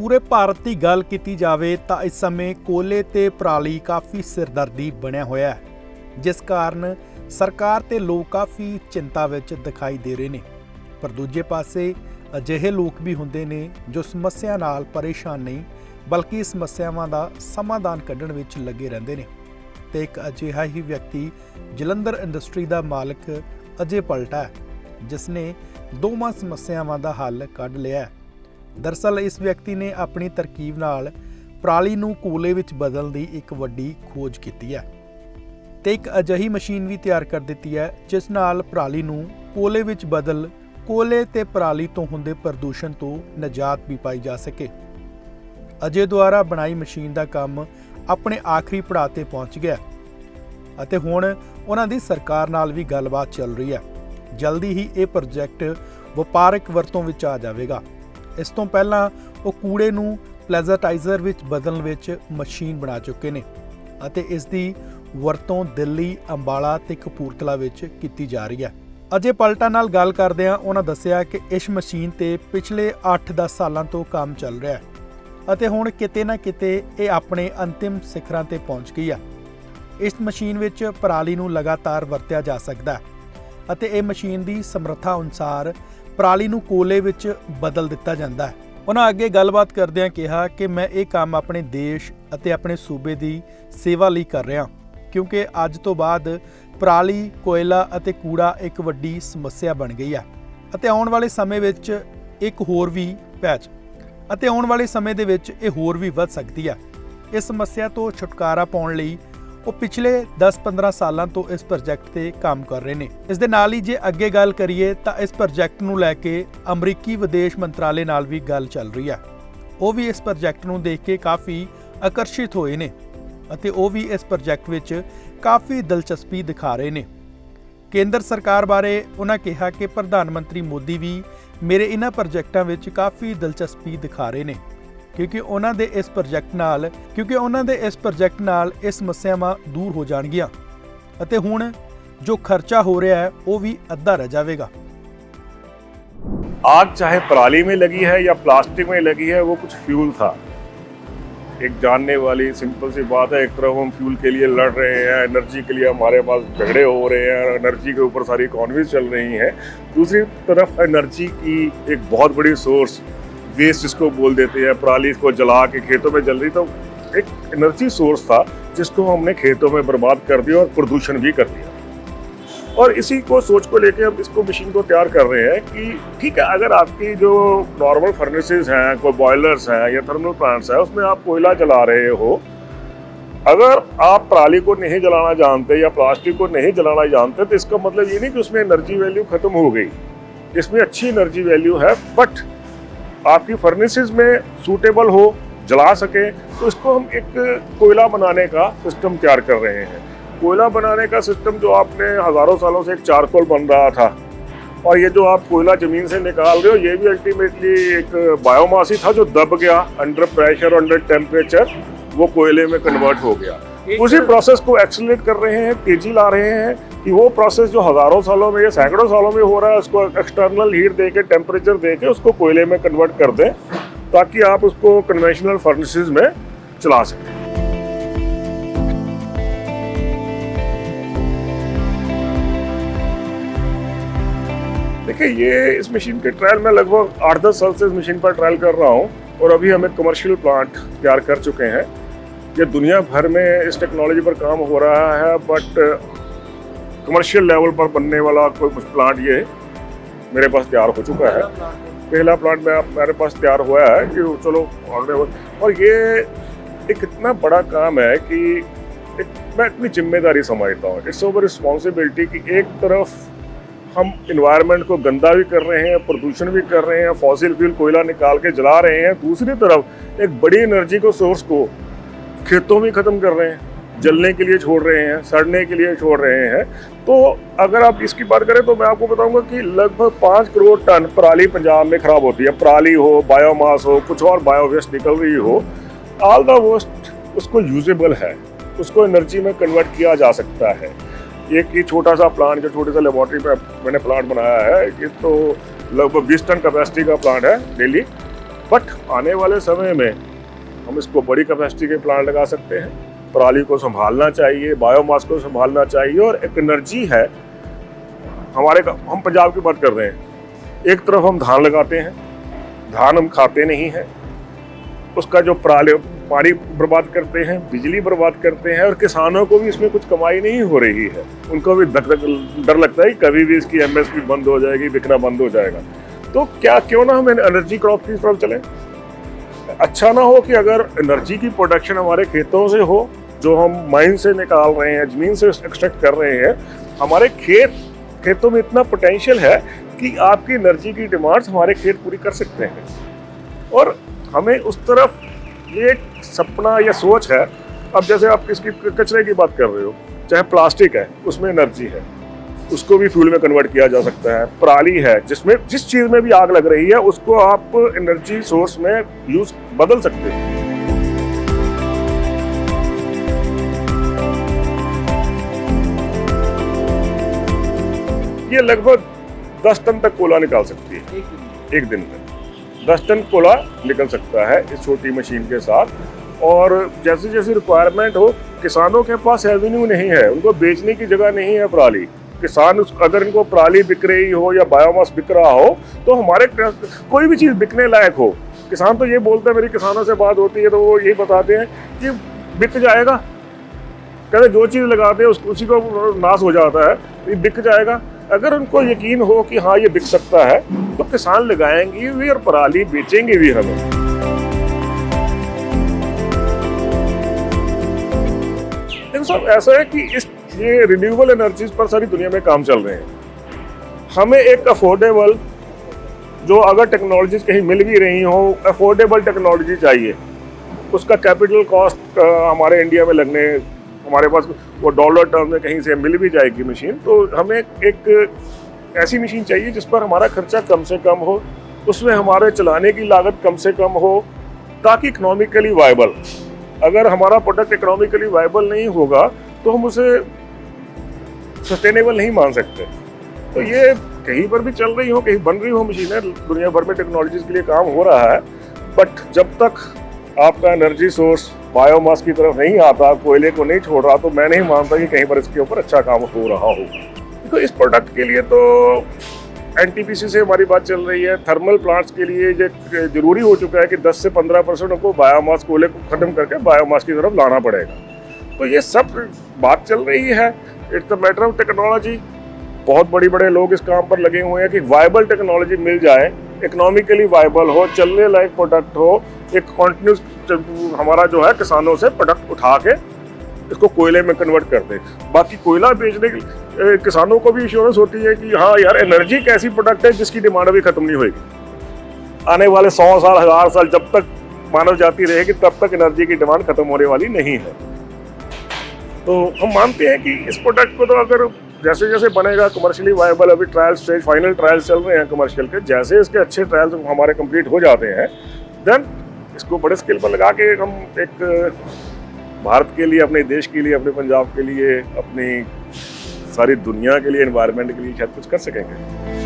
पूरे भारत की गल की जाए तो इस समय कोयले ते पराली काफ़ी सिरदर्दी बनया होया है, जिस कारण सरकार ते लोग काफ़ी चिंता विच दिखाई दे रहे हैं। पर दूजे पासे अजिहे लोग भी हुंदे ने जो समस्या नाल परेशान नहीं बल्कि समस्यावां दा समाधान कढण विच लगे रहंदे ने। ते एक अजिहा ही व्यक्ति जलंधर इंडस्ट्री का मालिक अजय पलटा है, जिसने दोवां समस्यावां दा हल कढ लिया है। दरअसल इस व्यक्ति ने अपनी तरकीब नाल पराली नूं कोयले विच बदलण दी एक वड्डी खोज कीती है ते एक अजिही मशीन भी तैयार कर दित्ती है जिस नाल पराली नूं कोयले विच बदल कोयले ते पराली तो हुंदे प्रदूषण तो निजात भी पाई जा सके। अजय द्वारा बनाई मशीन का काम अपने आखिरी पड़ाव ते पहुंच गया अते हुण उन्हां दी सरकार नाल भी गलबात चल रही है। जल्दी ही ये प्रोजैक्ट वपारक वरतों विच आ जाएगा। इस तो पहला वो कूड़े नूं प्लैजाटाइजर विच बदलण विच मशीन बना चुके ने अते इस दी वरतों दिल्ली, अंबाला ते कपूरथला विच कीती जा रही है। अजय पलटा नाल गल करदिआं उन्हां दस्सिया कि इस मशीन ते पिछले 8-10 सालां तो काम चल रहा है अते हुण किते ना किते ये अपने अंतिम सिखरां ते पहुंच गई है। इस मशीन विच पराली नूं लगातार वरतिया जा सकदा है अते इह मशीन दी समर्था अनुसार पराली नूं कोयले विच बदल दिता जांदा है। उन्हां अगे गलबात करदिआं कहा कि मैं ये काम अपने देश अते अपने सूबे दी सेवा लई कर रहा क्योंकि अज तो बाद पराली, कोयला अते कूड़ा एक वड्डी समस्या बन गई है अते आउण वाले समय विच एक होर भी पैच अते आउण वाले समय दे विच ये होर भी वध सकती है। इस समस्या तो छुटकारा पाउण लई वो पिछले 10-15 सालों तो इस प्रोजैक्ट ते काम कर रहे हैं। इस दे नाल ही जे अगे गल करिए तो इस प्रोजैक्ट नूं लैके अमरीकी विदेश मंत्रालय नाल भी गल चल रही है। वो भी इस प्रोजैक्ट नूं देख के काफ़ी आकर्षित होए ने अते वो भी इस प्रोजैक्ट विच काफ़ी दिलचस्पी दिखा रहे हैं। केंद्र सरकार बारे उन्हां कहा कि प्रधानमंत्री मोदी भी मेरे इन्हां प्रोजैक्टां विच काफ़ी दिलचस्पी दिखा रहे हैं क्योंकि उन्हां दे इस प्रोजैक्ट नाल इस समस्यावां दूर हो जाणगियां अते हुण जो खर्चा हो रहा है वो भी अद्धा रह जाएगा। आग चाहे पराली में लगी है या प्लास्टिक में लगी है, वो कुछ फ्यूल था। एक जानने वाली सिंपल सी बात है, एक तरफ हम फ्यूल के लिए लड़ रहे हैं, एनर्जी के लिए हमारे पास झगड़े हो रहे हैं, एनर्जी के ऊपर सारी इकॉनमीज चल रही हैं। दूसरी तरफ एनर्जी की एक बहुत बड़ी सोर्स वेस्ट जिसको बोल देते हैं, पराली को जला के खेतों में जल रही, तो एक एनर्जी सोर्स था जिसको हमने खेतों में बर्बाद कर दिया और प्रदूषण भी कर दिया। और इसी को सोच को लेके हम इसको मशीन को तैयार कर रहे हैं कि ठीक है, अगर आपकी जो नॉर्मल फर्नेसेस हैं, कोई बॉयलर्स हैं या थर्मल प्लांट्स हैं, उसमें आप कोयला जला रहे हो, अगर आप पराली को नहीं जलाना जानते या प्लास्टिक को नहीं जलाना जानते तो इसका मतलब ये नहीं कि उसमें एनर्जी वैल्यू खत्म हो गई। इसमें अच्छी एनर्जी वैल्यू है, बट आपकी फर्नेसेस में सूटेबल हो, जला सके, तो इसको हम एक कोयला बनाने का सिस्टम तैयार कर रहे हैं। कोयला बनाने का सिस्टम जो आपने हज़ारों सालों से एक चारकोल बन रहा था और ये जो आप कोयला ज़मीन से निकाल रहे हो, ये भी अल्टीमेटली एक बायोमास ही था जो दब गया अंडर प्रेशर, अंडर टेम्परेचर, वो कोयले में कन्वर्ट हो गया। उसी प्रोसेस को एक्सेलरेट कर रहे हैं, तेजी ला रहे हैं कि वो प्रोसेस जो हज़ारों सालों में या सैकड़ों सालों में हो रहा है, उसको एक्सटर्नल हीट दे के, टेम्परेचर दे के उसको कोयले में कन्वर्ट कर दें ताकि आप उसको कन्वेंशनल फर्नेसेस में चला सकें। देखिए, ये इस मशीन के ट्रायल में लगभग 8-10 साल से इस मशीन पर ट्रायल कर रहा हूँ और अभी हम एक कमर्शियल प्लांट तैयार कर चुके हैं। ये दुनिया भर में इस टेक्नोलॉजी पर काम हो रहा है, बट कमर्शियल लेवल पर बनने वाला कोई कुछ प्लांट ये मेरे पास तैयार हो चुका है। पहला प्लांट मेरे पास तैयार हुआ है कि चलो आगे, और ये एक इतना बड़ा काम है कि मैं इतनी जिम्मेदारी समझता हूँ। इट्स ओवर रिस्पॉन्सिबिलिटी कि एक तरफ हम इन्वायरमेंट को गंदा भी कर रहे हैं, प्रदूषण भी कर रहे हैं, फॉसिल फ्यूल कोयला निकाल के जला रहे हैं, दूसरी तरफ एक बड़ी एनर्जी को सोर्स को खेतों में ख़त्म कर रहे हैं, जलने के लिए छोड़ रहे हैं, सड़ने के लिए छोड़ रहे हैं। तो अगर आप इसकी बात करें तो मैं आपको बताऊंगा कि लगभग 5 करोड़ टन पराली पंजाब में ख़राब होती है। पराली हो, बायोमास हो, कुछ और बायो वेस्ट निकल रही हो, ऑल द वेस्ट उसको यूजेबल है, उसको एनर्जी में कन्वर्ट किया जा सकता है। एक ही छोटा सा प्लांट, जो छोटे सा लेबॉर्ट्री पे मैंने प्लांट बनाया है, ये तो लगभग 20 टन कैपेसिटी का प्लांट है डेली। बट आने वाले समय में हम इसको बड़ी कैपेसिटी के प्लांट लगा सकते हैं। पराली को संभालना चाहिए, बायोमास को संभालना चाहिए। और एक एनर्जी है हम पंजाब की बात कर रहे हैं, एक तरफ हम धान लगाते हैं, धान हम खाते नहीं हैं, उसका जो पानी बर्बाद करते हैं, बिजली बर्बाद करते हैं, और किसानों को भी इसमें कुछ कमाई नहीं हो रही है। उनको भी डर लगता है कि कभी भी इसकी एमएसपी बंद हो जाएगी, बिकना बंद हो जाएगा। तो क्यों ना हम एनर्जी क्रॉप की तरफ चलें। अच्छा ना हो कि अगर एनर्जी की प्रोडक्शन हमारे खेतों से हो, जो हम माइन से निकाल रहे हैं, जमीन से एक्सट्रैक्ट कर रहे हैं, हमारे खेतों में इतना पोटेंशियल है कि आपकी एनर्जी की डिमांड्स हमारे खेत पूरी कर सकते हैं। और हमें उस तरफ ये एक सपना या सोच है। अब जैसे आप किसकी कचरे की बात कर रहे हो, चाहे प्लास्टिक है, उसमें एनर्जी है, उसको भी फ्यूल में कन्वर्ट किया जा सकता है। पराली है, जिसमें जिस चीज़ में भी आग लग रही है उसको आप एनर्जी सोर्स में यूज बदल सकते हो। ये लगभग 10 टन तक कोयला निकाल सकती है एक दिन में। 10 टन कोयला निकल सकता है इस छोटी मशीन के साथ। और जैसे जैसे रिक्वायरमेंट हो, किसानों के पास एवेन्यू नहीं है, उनको बेचने की जगह नहीं है पराली। किसान अगर इनको पराली बिक रही हो या बायोमास बिक रहा हो, तो हमारे कोई भी चीज़ बिकने लायक हो, किसान तो ये बोलते हैं, मेरी किसानों से बात होती है तो वो यही बताते हैं कि बिक जाएगा। कहते जो चीज़ लगाते हैं उसी को नाश हो जाता है, ये बिक जाएगा। अगर उनको यकीन हो कि हाँ ये बिक सकता है, तो किसान लगाएंगे भी और पराली बेचेंगे भी हमें। इन सब ऐसा है कि ये रिन्यूएबल एनर्जीज पर सारी दुनिया में काम चल रहे हैं। हमें एक अफोर्डेबल, जो अगर टेक्नोलॉजीज कहीं मिल भी रही हो, अफोर्डेबल टेक्नोलॉजी चाहिए। उसका कैपिटल कॉस्ट हमारे इंडिया में लगने, हमारे पास वो डॉलर टर्म में कहीं से मिल भी जाएगी मशीन, तो हमें एक ऐसी मशीन चाहिए जिस पर हमारा खर्चा कम से कम हो, उसमें हमारे चलाने की लागत कम से कम हो, ताकि इकोनॉमिकली वायबल। अगर हमारा प्रोडक्ट इकोनॉमिकली वायबल नहीं होगा तो हम उसे सस्टेनेबल नहीं मान सकते। तो ये कहीं पर भी चल रही हो, कहीं बन रही हो मशीनें, दुनिया भर में टेक्नोलॉजीज के लिए काम हो रहा है। बट जब तक आपका एनर्जी सोर्स बायोमास की तरफ नहीं आता, कोयले को नहीं छोड़ रहा, तो मैं नहीं मानता कि कहीं पर इसके ऊपर अच्छा काम हो रहा हो। तो इस प्रोडक्ट के लिए तो एनटीपीसी से हमारी बात चल रही है। थर्मल प्लांट्स के लिए ये जरूरी हो चुका है कि 10 से 15% उनको बायोमास, कोयले को खत्म करके बायोमास की तरफ लाना पड़ेगा। तो ये सब बात चल रही है। It's a matter of technology. बहुत बड़े लोग इस काम पर लगे हुए हैं कि वायबल टेक्नोलॉजी मिल जाए, इकोनॉमिकली वायबल हो, चलने लायक प्रोडक्ट हो, एक कॉन्टिन्यूस हमारा जो है किसानों से प्रोडक्ट उठा के इसको कोयले में कन्वर्ट कर दे। बाकी कोयला बेचने के किसानों को भी इंश्योरेंस होती है कि हाँ यार, एनर्जी एक ऐसी प्रोडक्ट है जिसकी डिमांड अभी खत्म नहीं होगी। आने वाले 100 साल, 1000 साल जब तक मानव जाति रहेगी, तब तक एनर्जी की डिमांड खत्म होने वाली नहीं है। तो हम मानते हैं कि इस प्रोडक्ट को तो अगर जैसे जैसे बनेगा कमर्शियली वायबल, अभी ट्रायल स्टेज, फाइनल ट्रायल्स चल रहे हैं कमर्शियल के, जैसे इसके अच्छे ट्रायल्स हमारे कंप्लीट हो जाते हैं, देन इसको बड़े स्केल पर लगा के हम एक भारत के लिए, अपने देश के लिए, अपने पंजाब के लिए, अपनी सारी दुनिया के लिए, एनवायरनमेंट के लिए शायद कुछ कर सकेंगे।